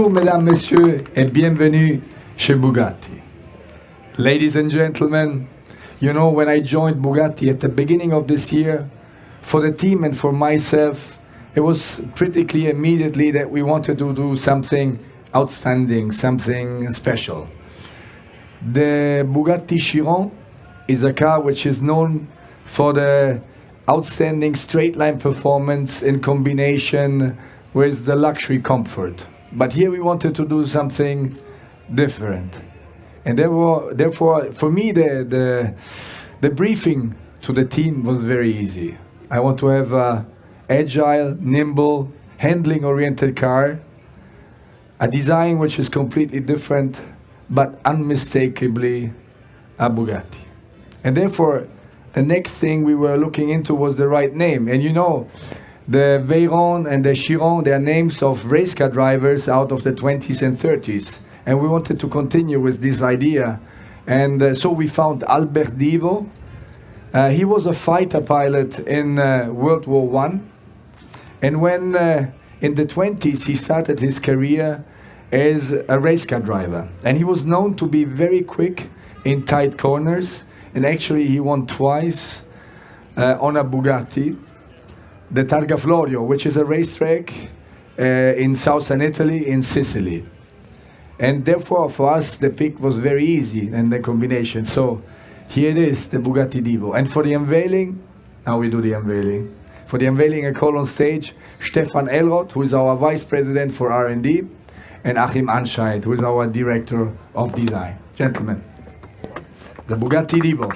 Bonjour mesdames, messieurs, et bienvenue chez Bugatti. Ladies and gentlemen, you know, when I joined Bugatti at the beginning of this year, for the team and for myself, it was pretty clear immediately that we wanted to do something outstanding, something special. The Bugatti Chiron is a car which is known for the outstanding straight line performance in combination with the luxury comfort. But here we wanted to do something different. And therefore for me, the briefing to the team was very easy. I want to have an agile, nimble, handling-oriented car, a design which is completely different, but unmistakably a Bugatti. And therefore, the next thing we were looking into was the right name. And you know, the Veyron and the Chiron, they are names of race car drivers out of the 20s and 30s. And we wanted to continue with this idea. And so we found Albert Divo. He was a fighter pilot in World War I. And when in the 20s he started his career as a race car driver. And he was known to be very quick in tight corners. And actually he won twice on a Bugatti, the Targa Florio, which is a racetrack in southern Italy, in Sicily. And therefore for us the pick was very easy and the combination. So here it is, the Bugatti Divo. And for the unveiling, now we do the unveiling. For the unveiling, I call on stage Stefan Elroth, who is our Vice President for R&D, and Achim Anscheid, who is our Director of Design. Gentlemen, the Bugatti Divo.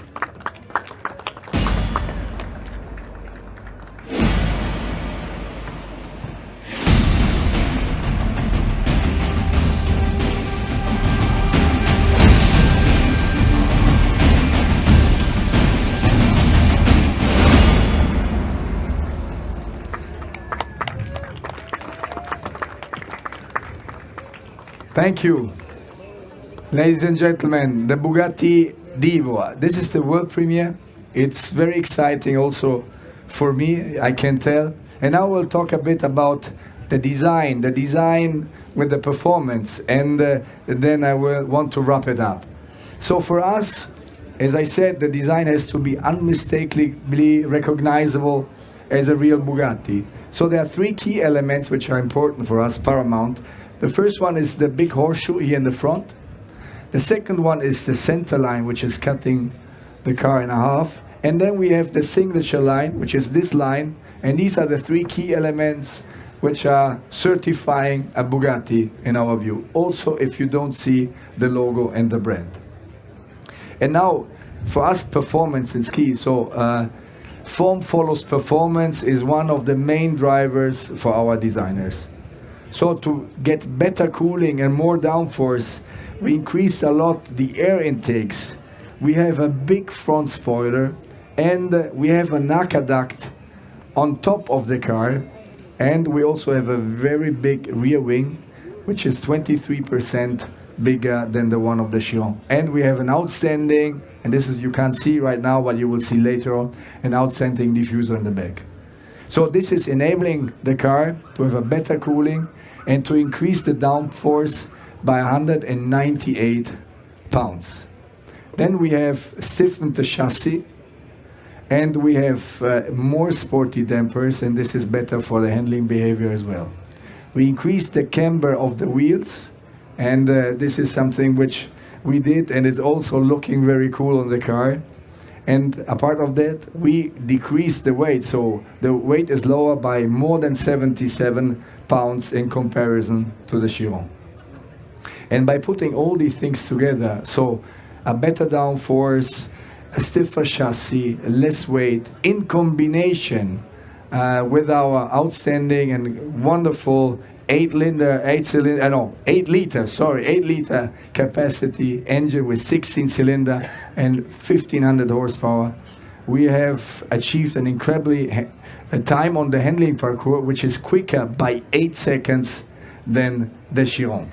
Thank you. Ladies and gentlemen, the Bugatti Divo. This is the world premiere. It's very exciting also for me, I can tell. And now we'll talk a bit about the design with the performance, and then I will want to wrap it up. So for us, as I said, the design has to be unmistakably recognizable as a real Bugatti. So there are three key elements which are important for us, paramount. The first one is the big horseshoe here in the front. The second one is the center line, which is cutting the car in half. And then we have the signature line, which is this line. And these are the three key elements which are certifying a Bugatti in our view. Also, if you don't see the logo and the brand. And now, for us, performance is key. So form follows performance is one of the main drivers for our designers. So to get better cooling and more downforce, we increased a lot the air intakes. We have a big front spoiler, and we have an aqueduct on top of the car, and we also have a very big rear wing, which is 23% bigger than the one of the Chiron. And we have an outstanding, and this is you can't see right now, but you will see later on, an outstanding diffuser in the back. So this is enabling the car to have a better cooling and to increase the downforce by 198 pounds. Then we have stiffened the chassis, and we have more sporty dampers, and this is better for the handling behavior as well. We increased the camber of the wheels, and this is something which we did, and it's also looking very cool on the car. And apart of that, we decreased the weight, so the weight is lower by more than 77 pounds in comparison to the Chiron. And by putting all these things together, so a better downforce, a stiffer chassis, less weight, in combination with our outstanding and wonderful 8-liter capacity engine with 16 cylinder and 1500 horsepower, we have achieved an incredibly time on the handling parcours, which is quicker by 8 seconds than the Chiron.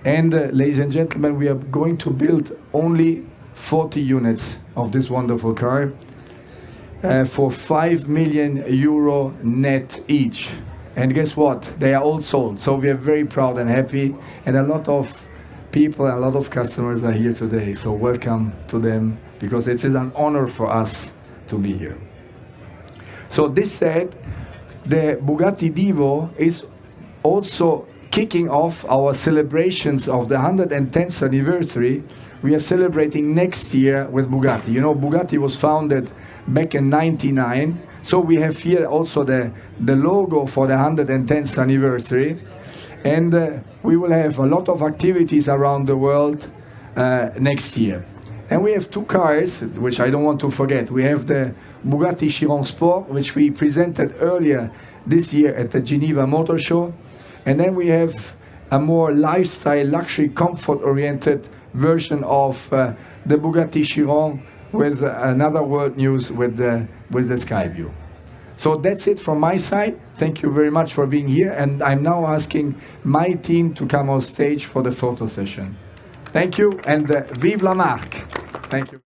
And ladies and gentlemen, we are going to build only 40 units of this wonderful car for €5 million net each. And guess what? They are all sold. So we are very proud and happy. And a lot of people, a lot of customers are here today. So welcome to them, because it is an honor for us to be here. So this said, the Bugatti Divo is also kicking off our celebrations of the 110th anniversary. We are celebrating next year with Bugatti. You know, Bugatti was founded back in '99. So we have here also the logo for the 110th anniversary. And we will have a lot of activities around the world next year. And we have two cars, which I don't want to forget. We have the Bugatti Chiron Sport, which we presented earlier this year at the Geneva Motor Show. And then we have a more lifestyle, luxury, comfort-oriented version of the Bugatti Chiron with another world news with the sky view. So that's it from my side. Thank you very much for being here. And I'm now asking my team to come on stage for the photo session. Thank you, and vive la marque. Thank you.